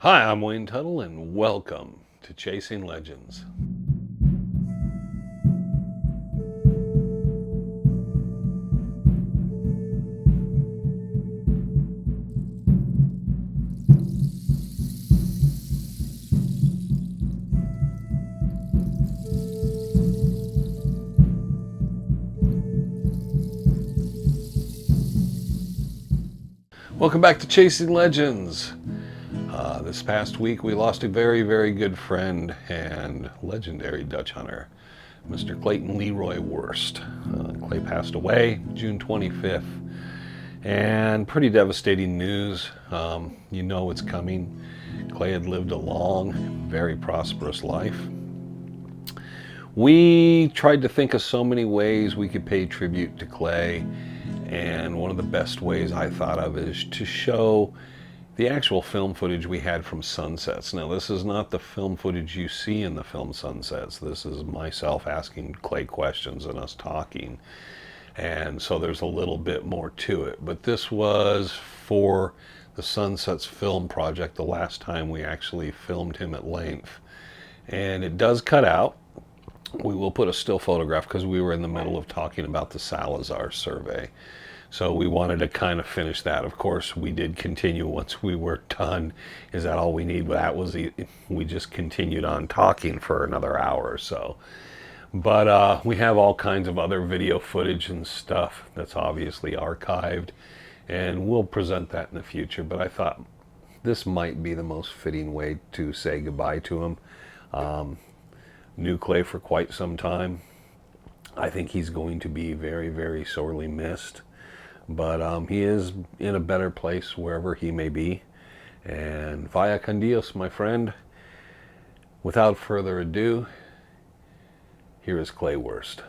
Hi, I'm Wayne Tuttle, and welcome to Chasing Legends. Welcome back to Chasing Legends. This past week we lost a very good friend and legendary Dutch hunter, Mr. Clayton Leroy Wurst. Clay passed away June 25th, and pretty devastating news. You know it's coming. Clay had lived a long, very prosperous life. We tried to think of so many ways we could pay tribute to Clay, and one of the best ways I thought of is to show the actual film footage we had from sunsets. Now, this is not the film footage you see in the film Sunsets. This is myself asking Clay questions and us talking. And so there's a little bit more to it. But this was for the Sunsets film project, the last time we actually filmed him at length. And it does cut out. We will put a still photograph because we were in the middle of talking about the Salazar survey. So we wanted to kind of finish that. Of course, we did continue once we were done. Is that all we need? That was we just continued on talking for another hour or so. But we have all kinds of other video footage and stuff that's obviously archived, and we'll present that in the future. But I thought this might be the most fitting way to say goodbye to him. Knew Clay for quite some time. I think he's going to be very sorely missed. But he is in a better place wherever he may be. And vaya con Dios, my friend. Without further ado, here is Clay Wurst.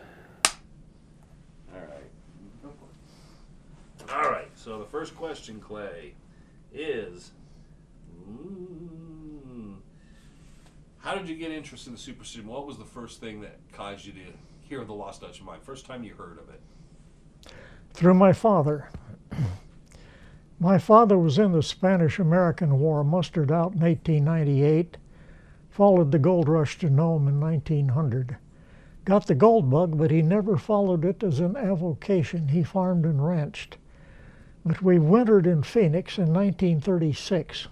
All right, so the first question, Clay, is how did you get interested in the Superstition? What was the first thing that caused you to hear of the Lost Dutchman Mine? First time you heard of it? Through my father. My father was in the Spanish-American War, mustered out in 1898, followed the gold rush to Nome in 1900. Got the gold bug, but he never followed it as an avocation. He farmed and ranched. But we wintered in Phoenix in 1936,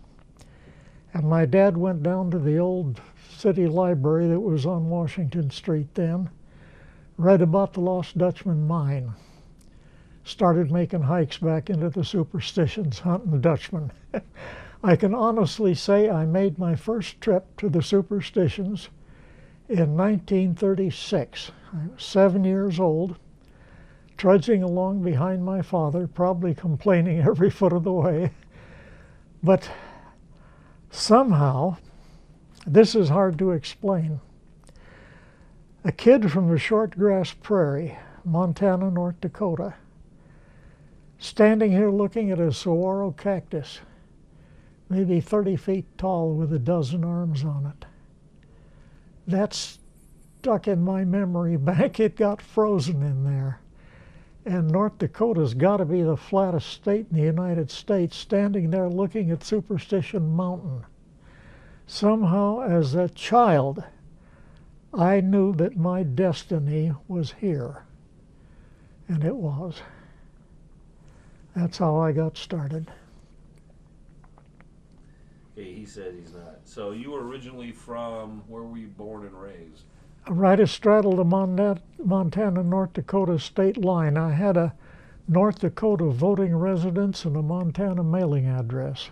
and my dad went down to the old city library that was on Washington Street then, read about the Lost Dutchman Mine. Started making hikes back into the superstitions, hunting Dutchmen. I can honestly say I made my first trip to the superstitions in 1936. I was 7 years old, trudging along behind my father, probably complaining every foot of the way. But somehow, this is hard to explain. A kid from the Shortgrass Prairie, Montana, North Dakota, standing here looking at a saguaro cactus, maybe 30 feet tall with a dozen arms on it. That's stuck in my memory bank. It got frozen in there. And North Dakota's got to be the flattest state in the United States, standing there looking at Superstition Mountain. Somehow, as a child, I knew that my destiny was here. And it was. That's how I got started. Okay, he said he's not. So you were originally from, where were you born and raised? Right astraddle the Montana-North Dakota state line. I had a North Dakota voting residence and a Montana mailing address.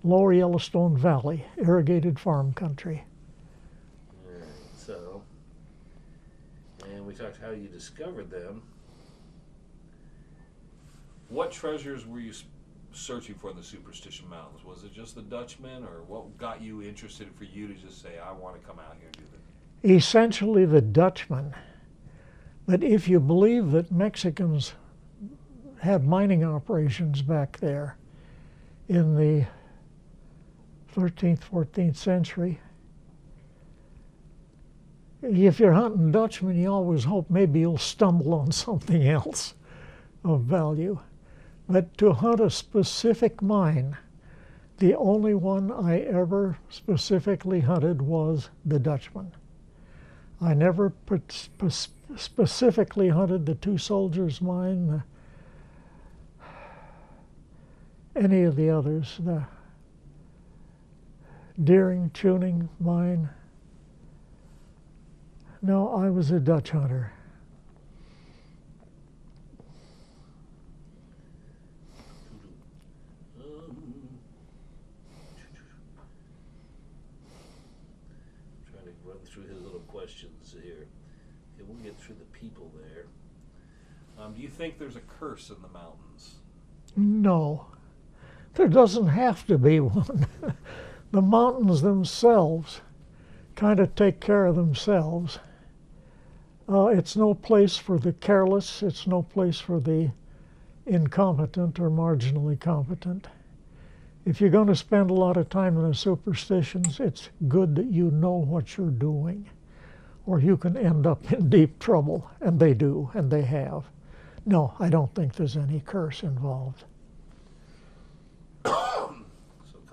Lower Yellowstone Valley, irrigated farm country. All right, so, and we talked how you discovered them. What treasures were you searching for in the Superstition Mountains? Was it just the Dutchmen, or what got you interested for you to just say, I want to come out here and do this? Essentially the Dutchmen. But if you believe that Mexicans had mining operations back there in the 13th, 14th century, if you're hunting Dutchmen, you always hope maybe you'll stumble on something else of value. But to hunt a specific mine The only one I ever specifically hunted was the Dutchman. I never specifically hunted the Two Soldiers Mine, any of the others, the Deering Tuning Mine. No, I was a Dutch hunter. Trying to run through his little questions here. Okay, we'll get through the people there. Do you think there's a curse in the mountains? No, there doesn't have to be one. The mountains themselves kind of take care of themselves. It's no place for the careless. It's no place for the incompetent or marginally competent. If you're going to spend a lot of time in the superstitions, it's good that you know what you're doing, or you can end up in deep trouble, and they do, and they have. No, I don't think there's any curse involved. So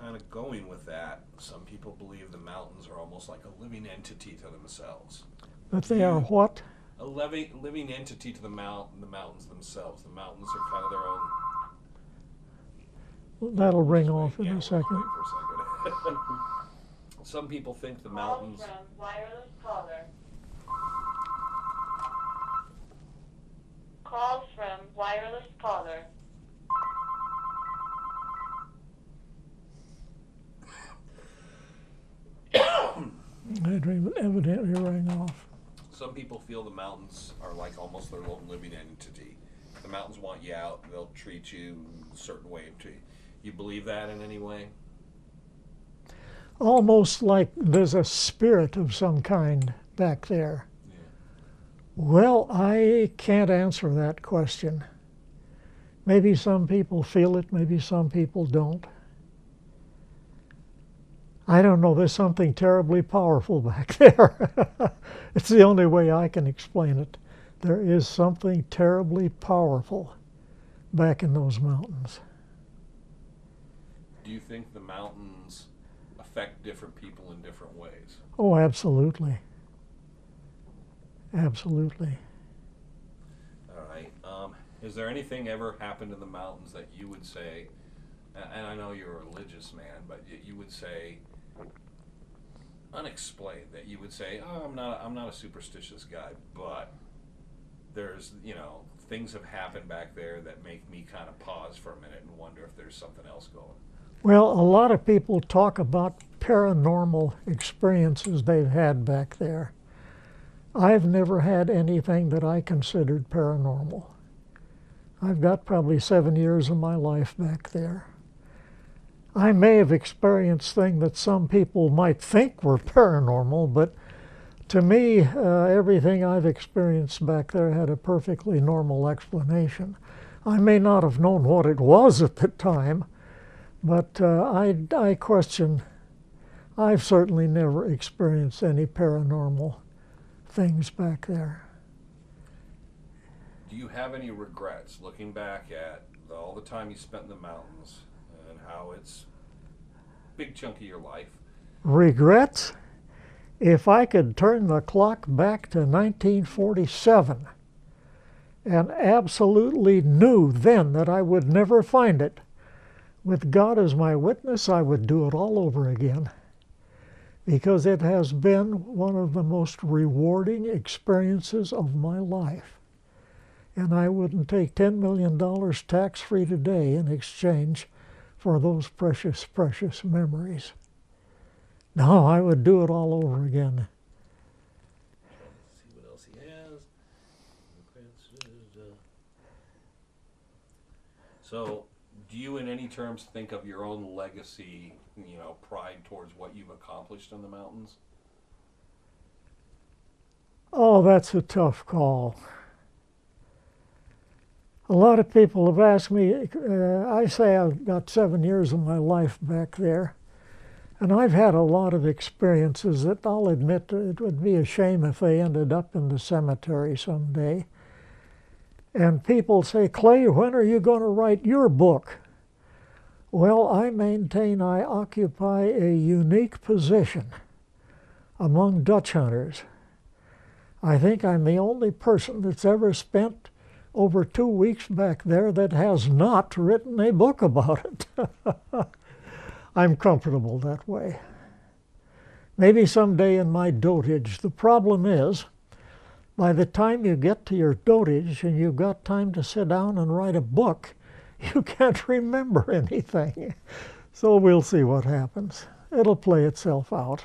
kind of going with that, some people believe the mountains are almost like a living entity to themselves. But they are what? A living entity to the mountains themselves. The mountains are kind of their own. That'll ring off in Yeah, a second. wait for a second. Some people think the mountains. Call from wireless caller. Call from wireless caller. It evidently rang off. Some people feel the mountains are like almost their own living entity. The mountains want you out, they'll treat you a certain way. You believe that in any way? Almost like there's a spirit of some kind back there. Yeah. Well, I can't answer that question. Maybe some people feel it, maybe some people don't. I don't know, there's something terribly powerful back there. It's the only way I can explain it. There is something terribly powerful back in those mountains. Do you think the mountains affect different people in different ways? Oh, absolutely. Absolutely. All right. Has there anything ever happened in the mountains that you would say, and I know you're a religious man, but you would say unexplained, that you would say, oh, I'm not a superstitious guy, but there's, things have happened back there that make me kind of pause for a minute and wonder if there's something else going. Well, a lot of people talk about paranormal experiences they've had back there. I've never had anything that I considered paranormal. I've got probably 7 years of my life back there. I may have experienced things that some people might think were paranormal, but to me, everything I've experienced back there had a perfectly normal explanation. I may not have known what it was at the time, but I question. I've certainly never experienced any paranormal things back there. Do you have any regrets looking back at all the time you spent in the mountains and how it's a big chunk of your life? Regrets? If I could turn the clock back to 1947 and absolutely knew then that I would never find it, with God as my witness, I would do it all over again, because it has been one of the most rewarding experiences of my life. And I wouldn't take $10 million tax-free today in exchange for those precious, precious memories. No, I would do it all over again. Let's see what else he has. So, do you in any terms think of your own legacy, pride towards what you've accomplished in the mountains? Oh, that's a tough call. A lot of people have asked me, I say I've got 7 years of my life back there, and I've had a lot of experiences that I'll admit it would be a shame if they ended up in the cemetery someday. And people say, Clay, when are you going to write your book? Well, I maintain I occupy a unique position among Dutch hunters. I think I'm the only person that's ever spent over 2 weeks back there that has not written a book about it. I'm comfortable that way. Maybe someday in my dotage. The problem is, by the time you get to your dotage and you've got time to sit down and write a book, you can't remember anything. So we'll see what happens. It'll play itself out.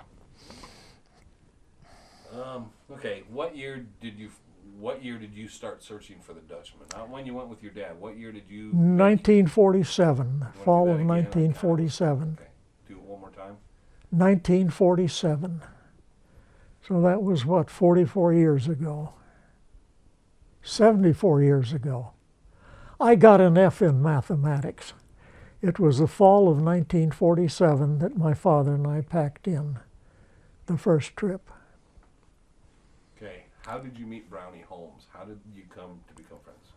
Okay, what year did you start searching for the Dutchman? Not when you went with your dad. What year did you? 1947, fall of again? 1947. Okay, do it one more time. 1947. So that was what, 44 years ago? 74 years ago. I got an F in mathematics. It was the fall of 1947 that my father and I packed in the first trip. Okay, how did you meet Brownie Holmes? How did you come to become friends?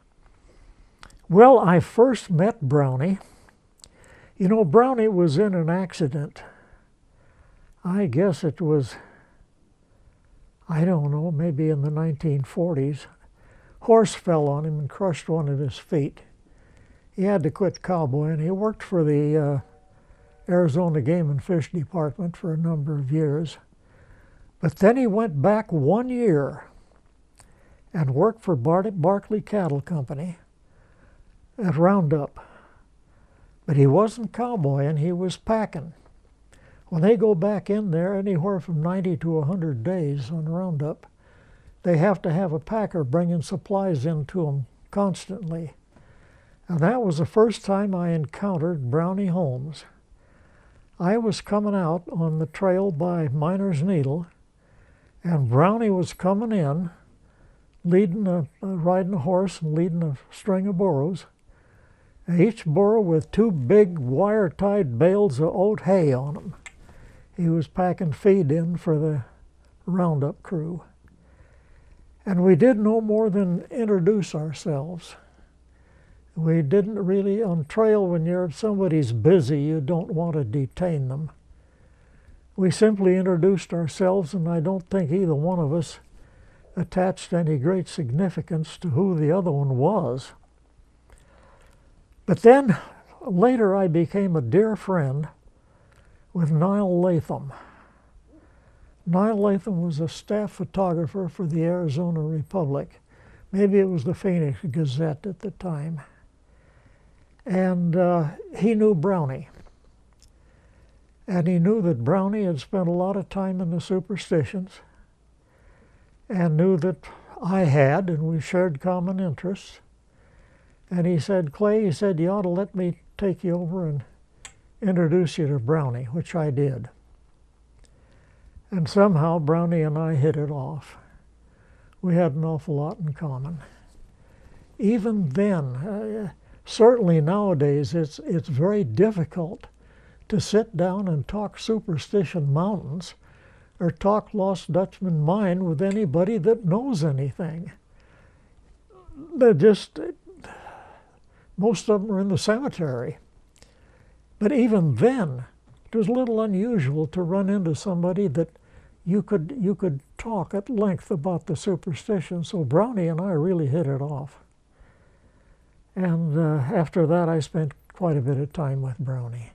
Well, I first met Brownie. You know, Brownie was in an accident. I guess it was, I don't know, maybe in the 1940s. Horse fell on him and crushed one of his feet. He had to quit cowboying. He worked for the Arizona Game and Fish Department for a number of years. But then he went back 1 year and worked for Barkley Cattle Company at Roundup. But he wasn't cowboying, he was packing. When they go back in there, anywhere from 90 to 100 days on Roundup, they have to have a packer bringing supplies into them constantly. And that was the first time I encountered Brownie Holmes. I was coming out on the trail by Miner's Needle, and Brownie was coming in, riding a horse and leading a string of burros, each burro with 2 big wire-tied bales of oat hay on them. He was packing feed in for the Roundup crew. And we did no more than introduce ourselves. We didn't really, on trail, when somebody's busy, you don't want to detain them. We simply introduced ourselves, and I don't think either one of us attached any great significance to who the other one was. But then, later I became a dear friend with Niall Latham. Niall Latham was a staff photographer for the Arizona Republic. Maybe it was the Phoenix Gazette at the time. And he knew Brownie. And he knew that Brownie had spent a lot of time in the Superstitions, and knew that I had, and we shared common interests. And he said, Clay, he said, you ought to let me take you over and introduce you to Brownie, which I did. And somehow Brownie and I hit it off. We had an awful lot in common. Even then, certainly nowadays, it's very difficult to sit down and talk Superstition Mountains or talk Lost Dutchman Mine with anybody that knows anything. Most of them are in the cemetery. But even then, it was a little unusual to run into somebody that you could talk at length about the superstition. So Brownie and I really hit it off. And after that, I spent quite a bit of time with Brownie.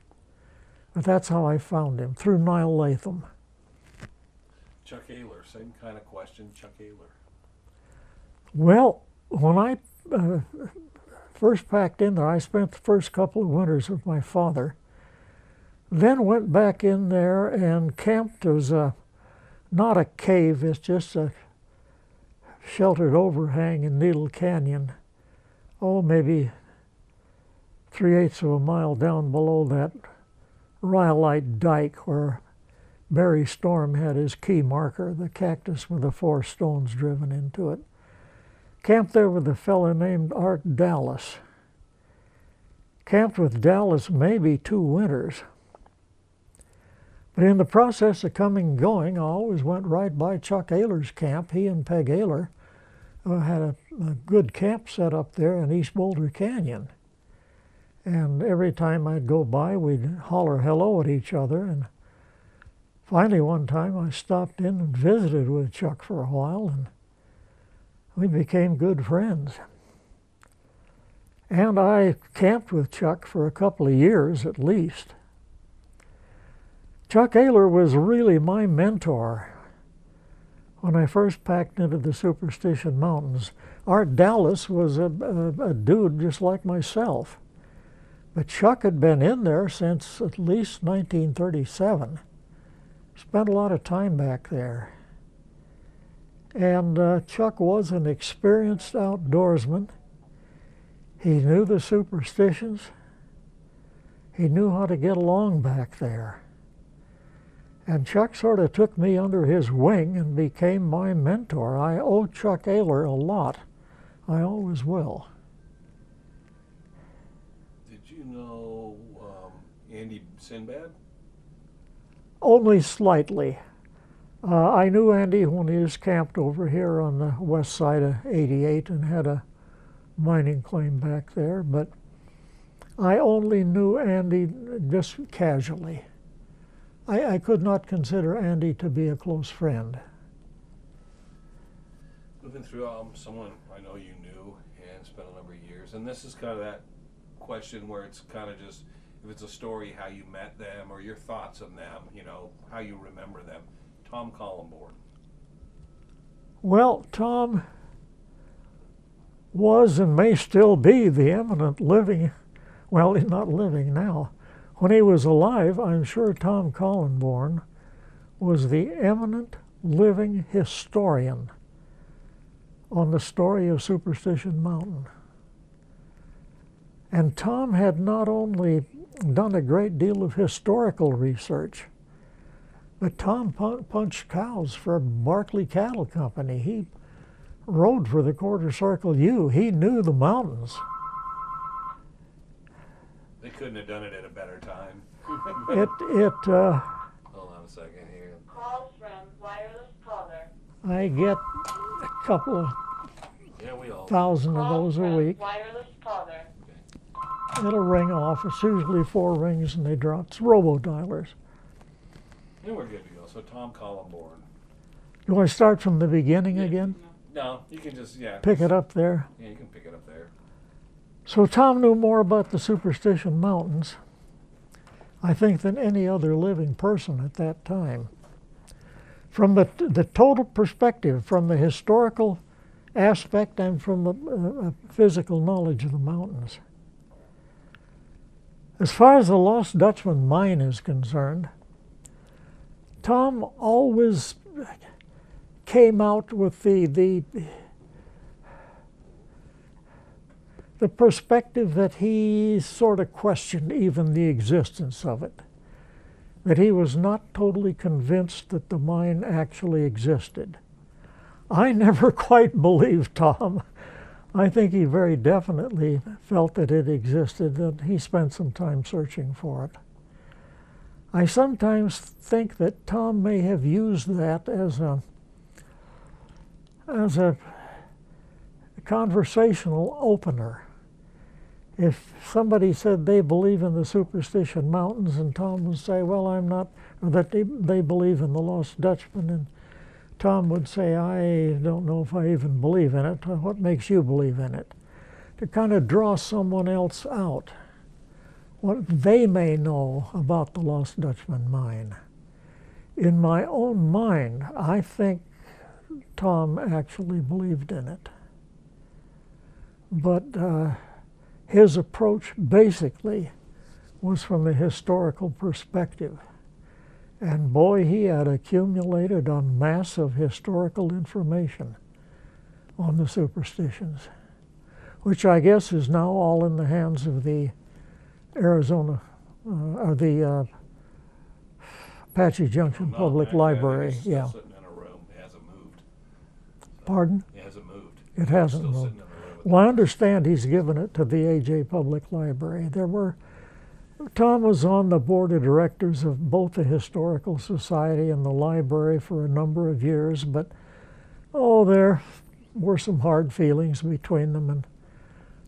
But that's how I found him, through Niall Latham. Chuck Aylor, same kind of question, Chuck Aylor. Well, when I first packed in there, I spent the first couple of winters with my father. Then went back in there and camped. It was not a cave, it's just a sheltered overhang in Needle Canyon. Oh, maybe 3/8 of a mile down below that rhyolite dike where Barry Storm had his key marker, the cactus with the 4 stones driven into it. Camped there with a fellow named Art Dallas. Camped with Dallas maybe 2 winters. But in the process of coming and going, I always went right by Chuck Aylor's camp. He and Peg Aylor had a good camp set up there in East Boulder Canyon. And every time I'd go by, we'd holler hello at each other. And finally, one time, I stopped in and visited with Chuck for a while, and we became good friends. And I camped with Chuck for a couple of years at least. Chuck Aylor was really my mentor when I first packed into the Superstition Mountains. Art Dallas was a dude just like myself. But Chuck had been in there since at least 1937. Spent a lot of time back there. And Chuck was an experienced outdoorsman. He knew the superstitions. He knew how to get along back there. And Chuck sort of took me under his wing and became my mentor. I owe Chuck Aylor a lot. I always will. Did you know Andy Sinbad? Only slightly. I knew Andy when he was camped over here on the west side of 88 and had a mining claim back there, but I only knew Andy just casually. I could not consider Andy to be a close friend. Moving through someone I know you knew and spent a number of years, and this is kind of that question where it's kind of just, if it's a story, how you met them or your thoughts on them, you know, how you remember them. Tom Collenborn. Well, Tom was and may still be the eminent living, well, he's not living now. When he was alive, I'm sure Tom Collenborn was the eminent living historian on the story of Superstition Mountain. And Tom had not only done a great deal of historical research, but Tom punched cows for Barkley Cattle Company. He rode for the Quarter Circle U. He knew the mountains. They couldn't have done it at a better time. Hold on a second here. Call from wireless caller. I get a couple of Yeah, we all. thousand of those a Call from week. wireless caller. It'll ring off. It's usually 4 rings and they drop. It's robo-dialers. And we're good to go. So Tom Collenborn. You want to start from the beginning again? No, you can just, Pick it up there. Yeah, you can pick it up there. So Tom knew more about the Superstition Mountains, I think, than any other living person at that time. From the total perspective, from the historical aspect and from the physical knowledge of the mountains. As far as the Lost Dutchman Mine is concerned, Tom always came out with the perspective that he sort of questioned even the existence of it, that he was not totally convinced that the mine actually existed. I never quite believed Tom. I think he very definitely felt that it existed, that he spent some time searching for it. I sometimes think that Tom may have used that as a conversational opener. If somebody said they believe in the Superstition Mountains, and Tom would say, well, I'm not, or that they believe in the Lost Dutchman, and Tom would say, I don't know if I even believe in it. What makes you believe in it? To kind of draw someone else out, what they may know about the Lost Dutchman Mine. In my own mind, I think Tom actually believed in it. But his approach basically was from the historical perspective. And boy, he had accumulated a mass of historical information on the superstitions, which I guess is now all in the hands of the Arizona, or the Apache Junction Public Library. It's still Yeah. sitting in a room. It hasn't moved. Pardon? It hasn't moved. It hasn't Still moved. sitting in the room with Well, I understand he's given it to the AJ Public Library. Tom was on the board of directors of both the Historical Society and the library for a number of years, but there were some hard feelings between them, and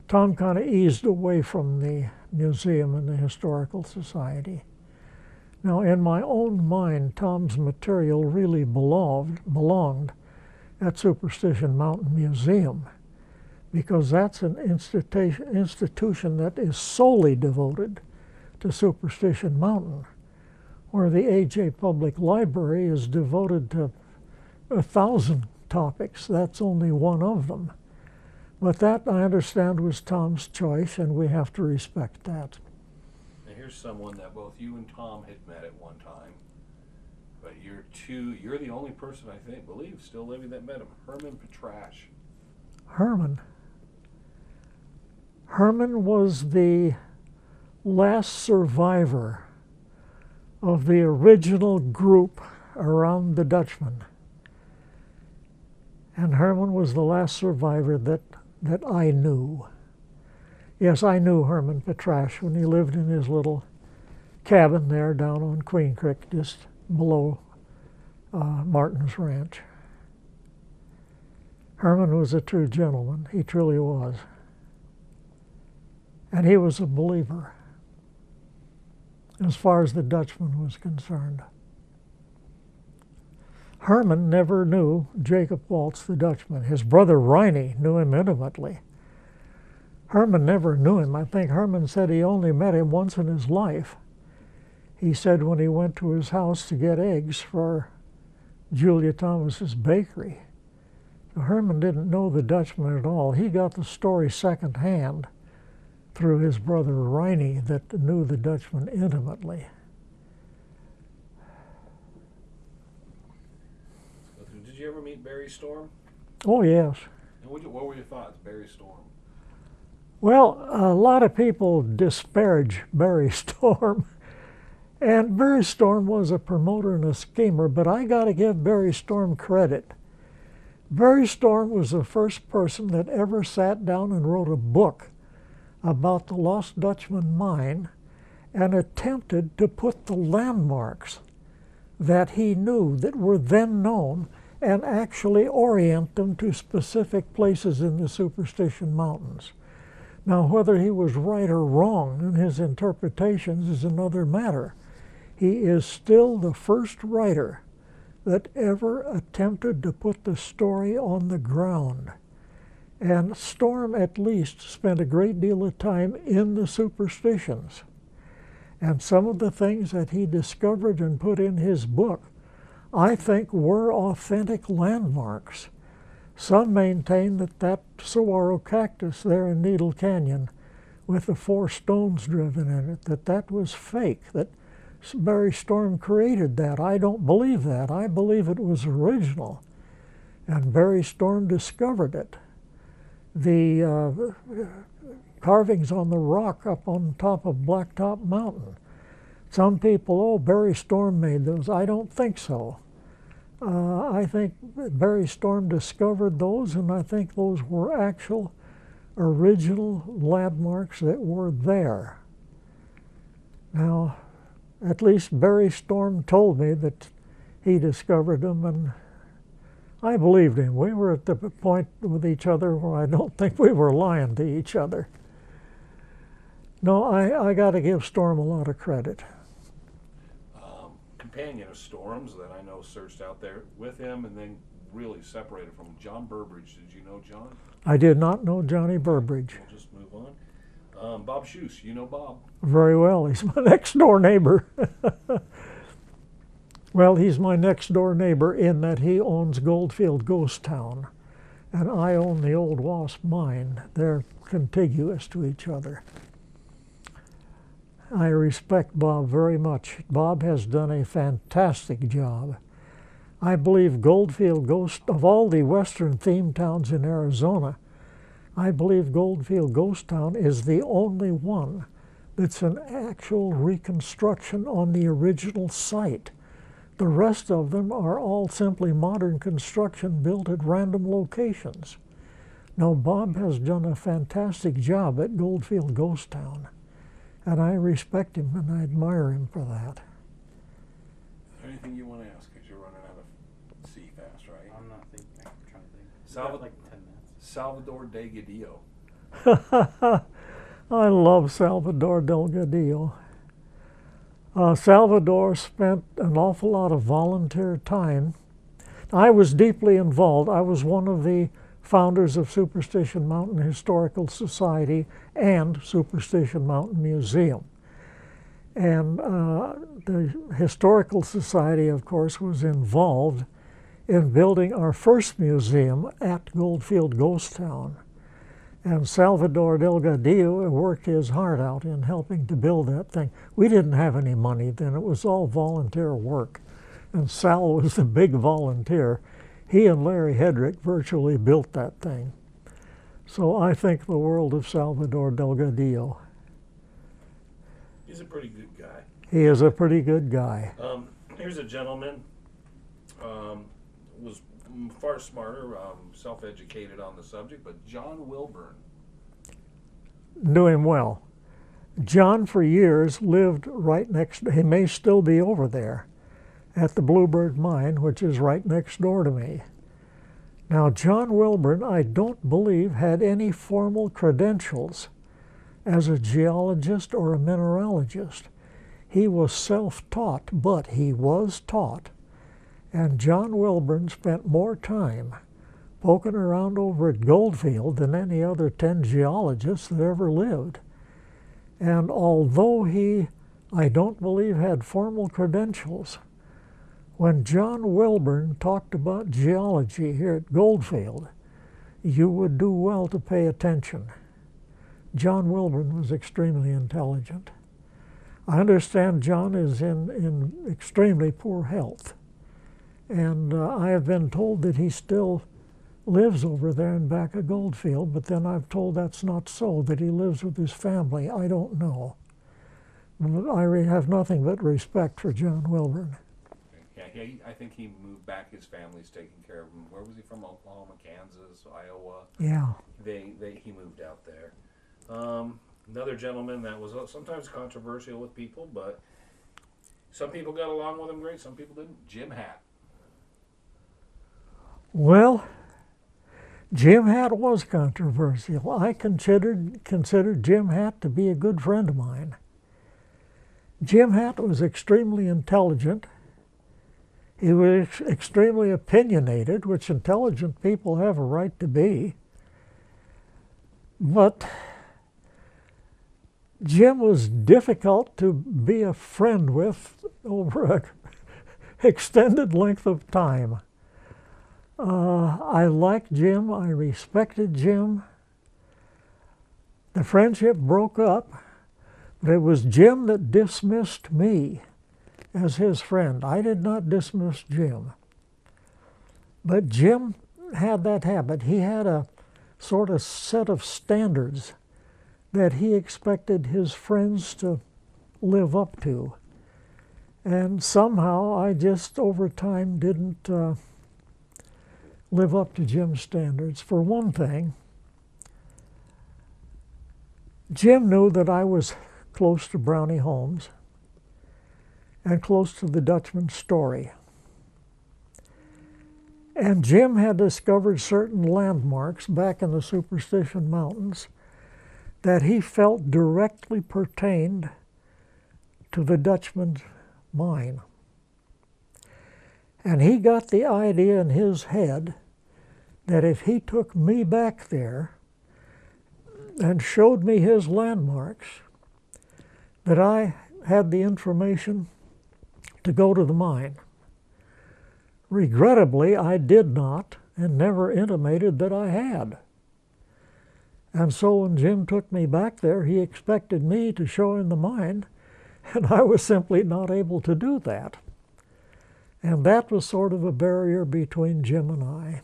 Tom kind of eased away from the museum in the Historical Society. Now, in my own mind, Tom's material really belonged at Superstition Mountain Museum, because that's an institution that is solely devoted to Superstition Mountain, where the A.J. Public Library is devoted to 1,000 topics. That's only one of them. But that, I understand, was Tom's choice, and we have to respect that. Now here's someone that both you and Tom had met at one time, but you're the only person I believe still living that met him. Herman Petrash. Herman was the last survivor of the original group around the Dutchman. And Herman was the last survivor that I knew. Yes, I knew Herman Petrash when he lived in his little cabin there down on Queen Creek, just below Martin's Ranch. Herman was a true gentleman. He truly was. And he was a believer as far as the Dutchman was concerned. Herman never knew Jacob Waltz, the Dutchman. His brother Riney knew him intimately. Herman never knew him. I think Herman said he only met him once in his life. He said when he went to his house to get eggs for Julia Thomas's bakery. So Herman didn't know the Dutchman at all. He got the story secondhand through his brother Riney that knew the Dutchman intimately. Did you ever meet Barry Storm? Oh, yes. And what were your thoughts, Barry Storm? Well, a lot of people disparage Barry Storm. And Barry Storm was a promoter and a schemer, but I got to give Barry Storm credit. Barry Storm was the first person that ever sat down and wrote a book about the Lost Dutchman Mine and attempted to put the landmarks that he knew that were then known and actually orient them to specific places in the Superstition Mountains. Now, whether he was right or wrong in his interpretations is another matter. He is still the first writer that ever attempted to put the story on the ground. And Storm at least spent a great deal of time in the superstitions. And some of the things that he discovered and put in his book, I think, were authentic landmarks. Some maintain that saguaro cactus there in Needle Canyon with the 4 stones driven in it, that was fake, that Barry Storm created that. I don't believe that. I believe it was original. And Barry Storm discovered it. The carvings on the rock up on top of Blacktop Mountain. Some people, oh, Barry Storm made those. I don't think so. I think Barry Storm discovered those, and I think those were actual original landmarks that were there. Now, at least Barry Storm told me that he discovered them, and I believed him. We were at the point with each other where I don't think we were lying to each other. No, I got to give Storm a lot of credit. Companion of Storm's that I know searched out there with him and then really separated from John Burbridge. Did you know John? I did not know Johnny Burbridge. We'll just move on. Bob Shoes, you know Bob? Very well. He's my next door neighbor. Well, he's my next door neighbor in that he owns Goldfield Ghost Town, and I own the old Wasp Mine. They're contiguous to each other. I respect Bob very much. Bob has done a fantastic job. I believe Goldfield Ghost, of all the western theme towns in Arizona, I believe Goldfield Ghost Town is the only one that's an actual reconstruction on the original site. The rest of them are all simply modern construction built at random locations. Now, Bob has done a fantastic job at Goldfield Ghost Town, and I respect him and I admire him for that. Anything you want to ask? Because you're running out of sea fast, right? I'm not thinking. I'm trying to think. Like 10 minutes. Salvador de Gadillo. I love Salvador Delgadillo. Salvador spent an awful lot of volunteer time. I was deeply involved. I was one of the founders of Superstition Mountain Historical Society and Superstition Mountain Museum. And the Historical Society, of course, was involved in building our first museum at Goldfield Ghost Town. And Salvador Delgadillo worked his heart out in helping to build that thing. We didn't have any money then. It was all volunteer work. And Sal was the big volunteer. He and Larry Hedrick virtually built that thing. So I think the world of Salvador Delgadillo. He's a pretty good guy. He is a pretty good guy. Here's a gentleman, was far smarter, self-educated on the subject, but John Wilburn. Knew him well. John, for years, lived right next, he may still be over there, at the Bluebird Mine, which is right next door to me. Now, John Wilburn, I don't believe, had any formal credentials as a geologist or a mineralogist. He was self-taught, but he was taught. And John Wilburn spent more time poking around over at Goldfield than any other 10 geologists that ever lived. And although he, I don't believe, had formal credentials, when John Wilburn talked about geology here at Goldfield, you would do well to pay attention. John Wilburn was extremely intelligent. I understand John is in extremely poor health. And I have been told that he still lives over there in back of Goldfield, but then I've told that's not so, that he lives with his family. I don't know. But I have nothing but respect for John Wilburn. Yeah, I think he moved back. His family's taking care of him. Where was he from? Oklahoma, Kansas, Iowa? Yeah. He moved out there. Another gentleman that was sometimes controversial with people, but some people got along with him great, some people didn't. Jim Hatt. Well, Jim Hatt was controversial. I considered Jim Hatt to be a good friend of mine. Jim Hatt was extremely intelligent. He was extremely opinionated, which intelligent people have a right to be. But Jim was difficult to be a friend with over an extended length of time. I liked Jim. I respected Jim. The friendship broke up, but it was Jim that dismissed me as his friend. I did not dismiss Jim. But Jim had that habit. He had a sort of set of standards that he expected his friends to live up to. And somehow I just, over time, didn't live up to Jim's standards. For one thing, Jim knew that I was close to Brownie Holmes and close to the Dutchman story. And Jim had discovered certain landmarks back in the Superstition Mountains that he felt directly pertained to the Dutchman mine. And he got the idea in his head that if he took me back there and showed me his landmarks, that I had the information to go to the mine. Regrettably, I did not and never intimated that I had. And so when Jim took me back there, he expected me to show him the mine, and I was simply not able to do that. And that was sort of a barrier between Jim and I.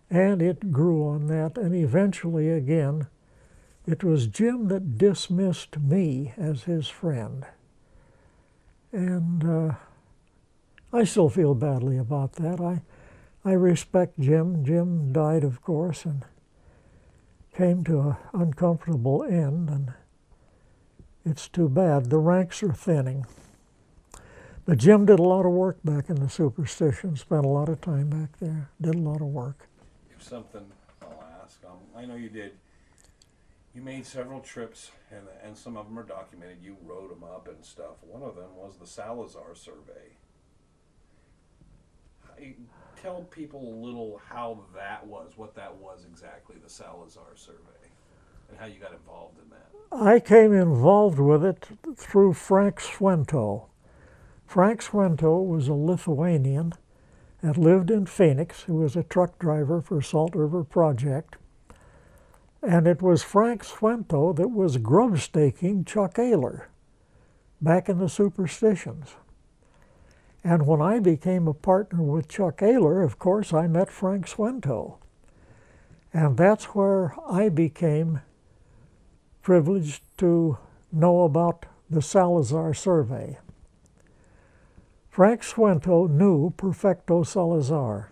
And it grew on that, and eventually, again, it was Jim that dismissed me as his friend. And I still feel badly about that. I respect Jim. Jim died, of course, and came to an uncomfortable end, and it's too bad. The ranks are thinning. But Jim did a lot of work back in the Superstition, spent a lot of time back there, did a lot of work. If something I'll ask, I know you did. You made several trips, and some of them are documented. You wrote them up and stuff. One of them was the Salazar survey. Tell people a little how that was, what that was exactly, the Salazar survey, and how you got involved in that. I came involved with it through Frank Swento. Frank Swento was a Lithuanian that lived in Phoenix, who was a truck driver for Salt River Project. And it was Frank Swento that was grubstaking Chuck Aylor back in the Superstitions. And when I became a partner with Chuck Aylor, of course, I met Frank Swento. And that's where I became privileged to know about the Salazar survey. Frank Swento knew Perfecto Salazar.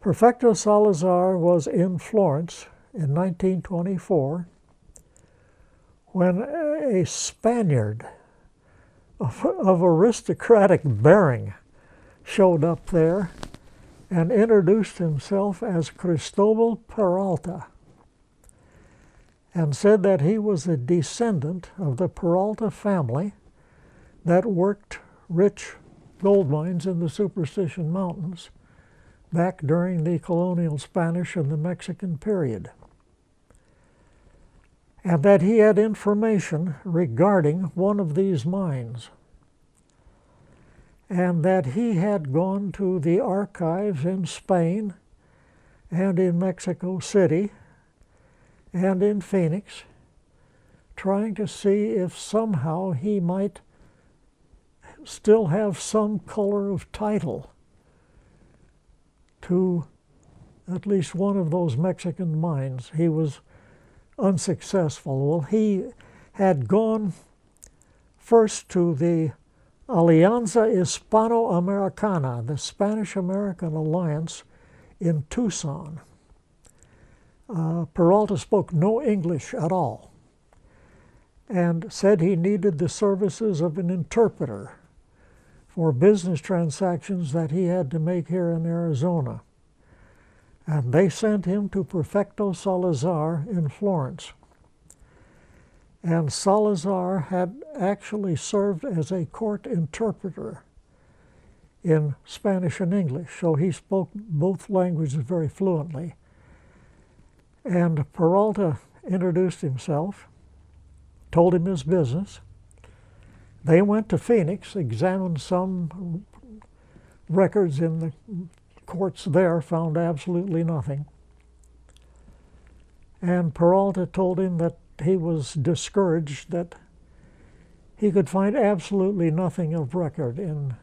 Perfecto Salazar was in Florence in 1924 when a Spaniard of aristocratic bearing showed up there and introduced himself as Cristobal Peralta and said that he was a descendant of the Peralta family that worked rich gold mines in the Superstition Mountains back during the colonial Spanish and the Mexican period. And that he had information regarding one of these mines. And that he had gone to the archives in Spain and in Mexico City and in Phoenix, trying to see if somehow he might still have some color of title to at least one of those Mexican mines. He was unsuccessful. Well, he had gone first to the Alianza Hispano-Americana, the Spanish-American Alliance in Tucson. Peralta spoke no English at all and said he needed the services of an interpreter for business transactions that he had to make here in Arizona. And they sent him to Perfecto Salazar in Florence. And Salazar had actually served as a court interpreter in Spanish and English, so he spoke both languages very fluently. And Peralta introduced himself, told him his business. They went to Phoenix, examined some records in the courts there, found absolutely nothing. And Peralta told him that he was discouraged, that he could find absolutely nothing of record in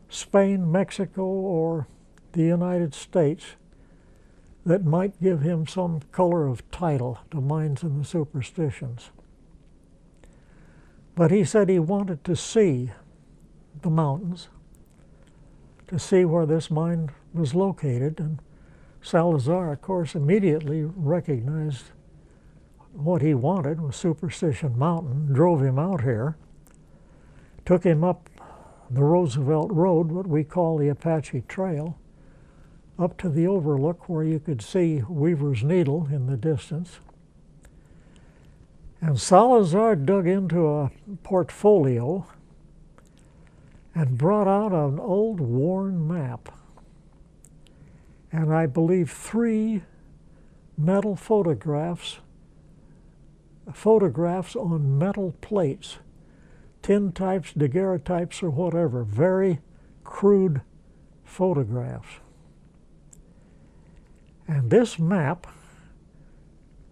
Spain, Mexico, or the United States that might give him some color of title to mines in the Superstitions. But he said he wanted to see the mountains, to see where this mine was located. And Salazar, of course, immediately recognized what he wanted was Superstition Mountain, drove him out here, took him up the Roosevelt Road, what we call the Apache Trail, up to the overlook where you could see Weaver's Needle in the distance. And Salazar dug into a portfolio and brought out an old worn map. And I believe 3 metal photographs on metal plates, tin types, daguerreotypes, or whatever, very crude photographs. And this map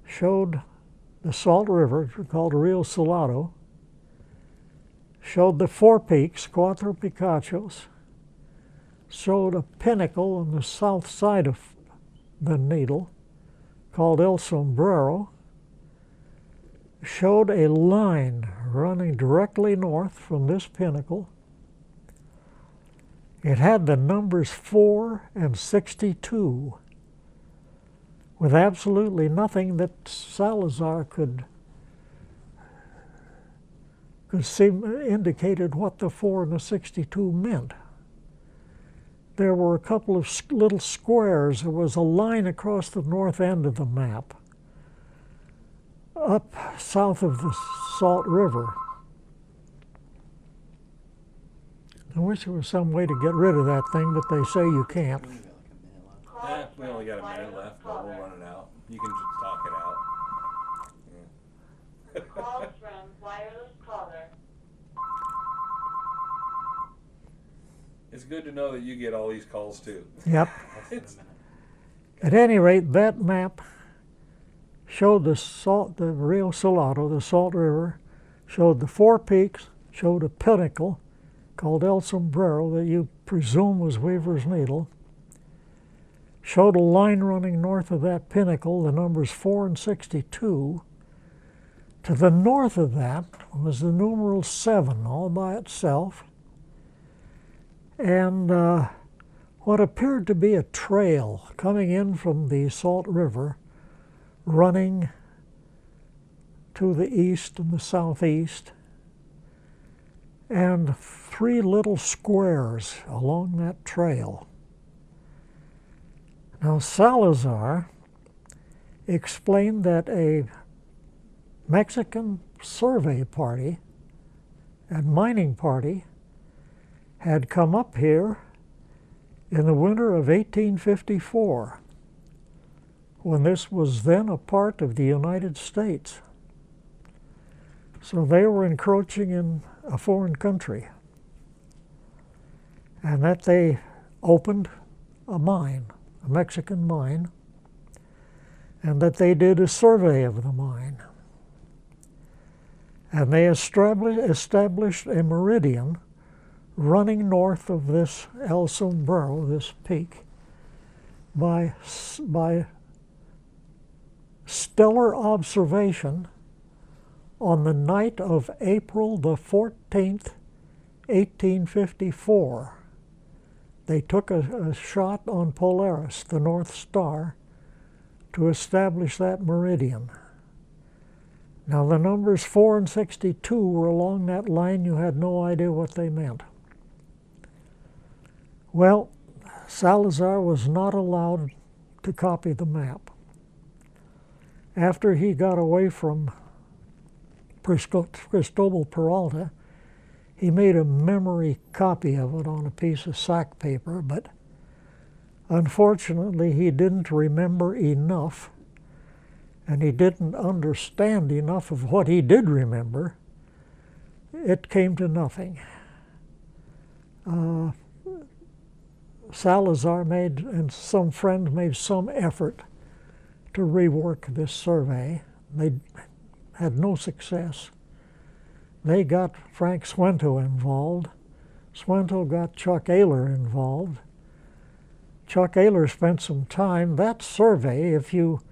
showed the Salt River, called Rio Salado, showed the 4 peaks, Cuatro Picachos, showed a pinnacle on the south side of the Needle called El Sombrero, showed a line running directly north from this pinnacle. It had the numbers 4 and 62, with absolutely nothing that Salazar could see indicated what the 4 and the 62 meant. There were a couple of little squares. There was a line across the north end of the map up south of the Salt River. I wish there was some way to get rid of that thing, but they say you can't. We only got a minute left, but we'll run it out. You can just talk it out. Call from wireless caller. It's good to know that you get all these calls too. Yep. It's, At any rate, that map showed the Rio Salado, the Salt River, showed the 4 peaks, showed a pinnacle called El Sombrero that you presume was Weaver's Needle, showed a line running north of that pinnacle, the numbers 4 and 62. To the north of that was the numeral 7 all by itself, and what appeared to be a trail coming in from the Salt River, running to the east and the southeast, and 3 little squares along that trail. Now, Salazar explained that a Mexican survey party and mining party had come up here in the winter of 1854, when this was then a part of the United States. So they were encroaching in a foreign country, and that they opened a mine, a Mexican mine, and that they did a survey of the mine. And they established a meridian running north of this El Sombrero, this peak, by stellar observation on the night of April the 14th, 1854. They took a shot on Polaris, the North Star, to establish that meridian. Now, the numbers 4 and 62 were along that line. You had no idea what they meant. Well, Salazar was not allowed to copy the map. After he got away from Cristobal Peralta, he made a memory copy of it on a piece of sack paper, but unfortunately he didn't remember enough, and he didn't understand enough of what he did remember. It came to nothing. Salazar and some friends made some effort to rework this survey. They had no success. They got Frank Swento involved. Swento got Chuck Aylor involved. Chuck Aylor spent some time. That survey, if you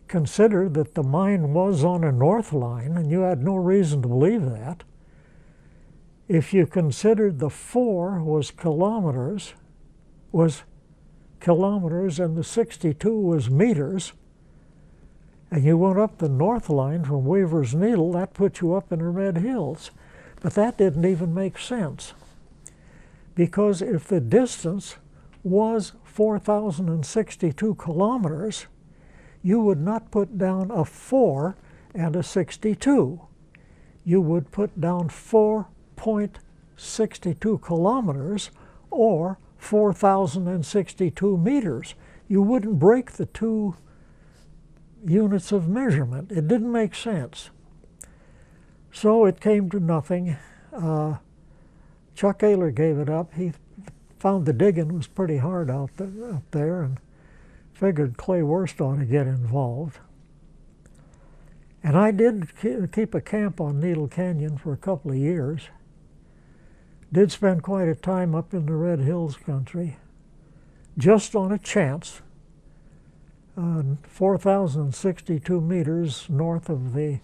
consider that the mine was on a north line, and you had no reason to believe that, if you considered the 4 was kilometers and the 62 was meters, and you went up the north line from Weaver's Needle, that put you up in the Red Hills. But that didn't even make sense, because if the distance was 4,062 kilometers, you would not put down a 4 and a 62. You would put down 4.62 kilometers or 4,062 meters. You wouldn't break the 2 units of measurement. It didn't make sense. So it came to nothing. Chuck Aylor gave it up. He found the digging was pretty hard out there and figured Clay Worst ought to get involved. And I did keep a camp on Needle Canyon for a couple of years. Did spend quite a time up in the Red Hills country, just on a chance, 4,062 meters north of the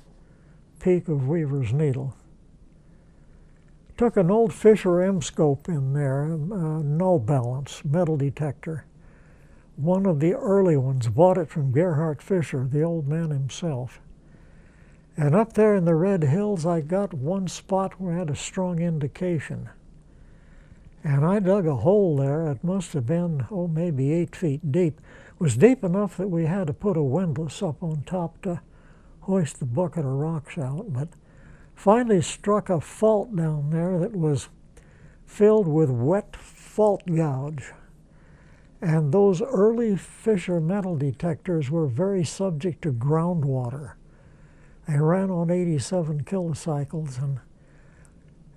peak of Weaver's Needle. Took an old Fisher M-scope in there, null balance, metal detector. One of the early ones, bought it from Gerhard Fischer, the old man himself. And up there in the Red Hills, I got one spot where I had a strong indication. And I dug a hole there. It must have been, maybe 8 feet deep. It was deep enough that we had to put a windlass up on top to hoist the bucket of rocks out, but finally struck a fault down there that was filled with wet fault gouge. And those early Fisher metal detectors were very subject to groundwater. They ran on 87 kilocycles, and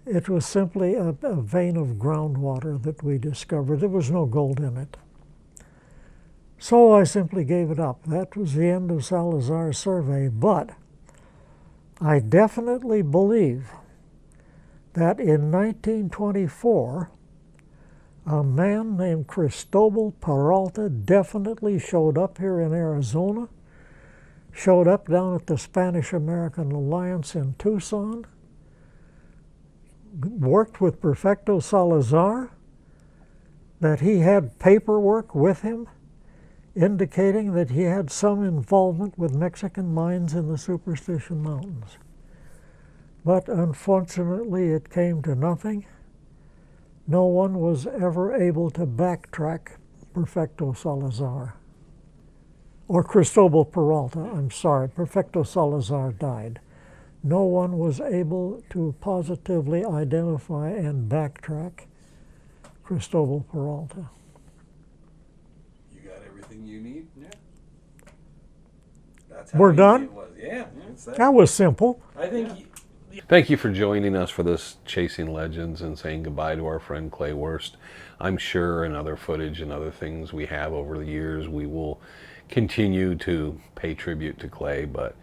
it was simply a vein of groundwater that we discovered. There was no gold in it. So I simply gave it up. That was the end of Salazar's survey, but I definitely believe that in 1924, a man named Cristobal Peralta definitely showed up here in Arizona, showed up down at the Spanish-American Alliance in Tucson, worked with Prefecto Salazar, that he had paperwork with him indicating that he had some involvement with Mexican mines in the Superstition Mountains. But unfortunately, it came to nothing. No one was ever able to backtrack Prefecto Salazar. Or Cristobal Peralta, I'm sorry, Prefecto Salazar died. No one was able to positively identify and backtrack Cristobal Peralta. You got everything you need? Yeah. That's We're easy done? it was. Yeah. It's that. That was simple. I think Thank you for joining us for this Chasing Legends and saying goodbye to our friend Clay Wurst. I'm sure in other footage and other things we have over the years, we will continue to pay tribute to Clay, but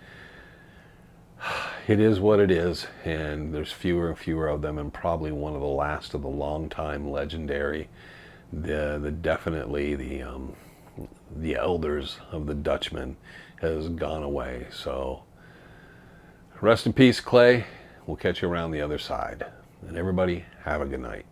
it is what it is, and there's fewer and fewer of them, and probably one of the last of the long-time legendary, definitely the elders of the Dutchman has gone away. So rest in peace, Clay. We'll catch you around the other side. And everybody, have a good night.